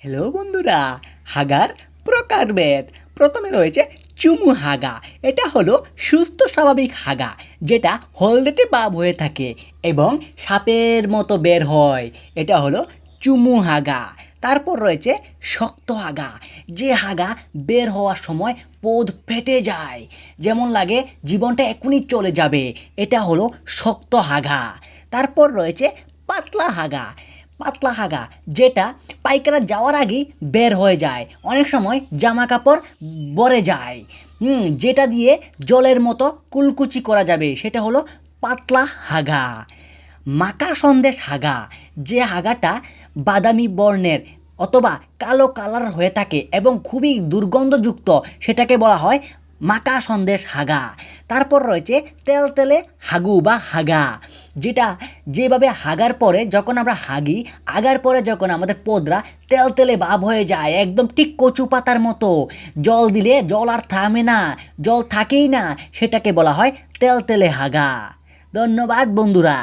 Hello বন্ধুরা, হাগার প্রকারভেদ। প্রথমে রয়েছে চুমু হাগা। এটা হলো সুস্থ স্বাভাবিক হাগা, যেটা হলদেটে ভাব হয়ে থাকে এবং সাপের মতো বের হয়। এটা হলো চুমু হাগা। তারপর রয়েছে শক্ত হাগা, যে হাগা বের হওয়ার সময় পদ ফেটে যায়, যেমন লাগে জীবনটা এখনই চলে যাবে। এটা হলো শক্ত হাগা। তারপর রয়েছে পাতলা হাগা। পাতলা হাগা যেটা পায়খানা যাওয়ার আগেই বের হয়ে যায়, অনেক সময় জামা কাপড় ভরে যায়, যেটা দিয়ে জলের মতো কুলকুচি করা যাবে, সেটা হলো পাতলা হাগা। মাকা সন্দেশ হাগা, যে হাগাটা বাদামি বর্ণের অথবা কালো কালার হয়ে থাকে এবং খুবই দুর্গন্ধযুক্ত, সেটাকে বলা হয় মাকা সন্দেশ হাগা। তারপর রয়েছে তেলতেলে হাগু বা হাগা, যেটা যেভাবে হাগার পরে যখন আমরা হাগি, আগার পরে যখন আমাদের পদরা তেলতেলে ভাব হয়ে যায়, একদম ঠিক কচু পাতার মতো, জল দিলে জল আর থামে না, জল থাকেই না, সেটাকে বলা হয় তেলতেলে হাগা। ধন্যবাদ বন্ধুরা।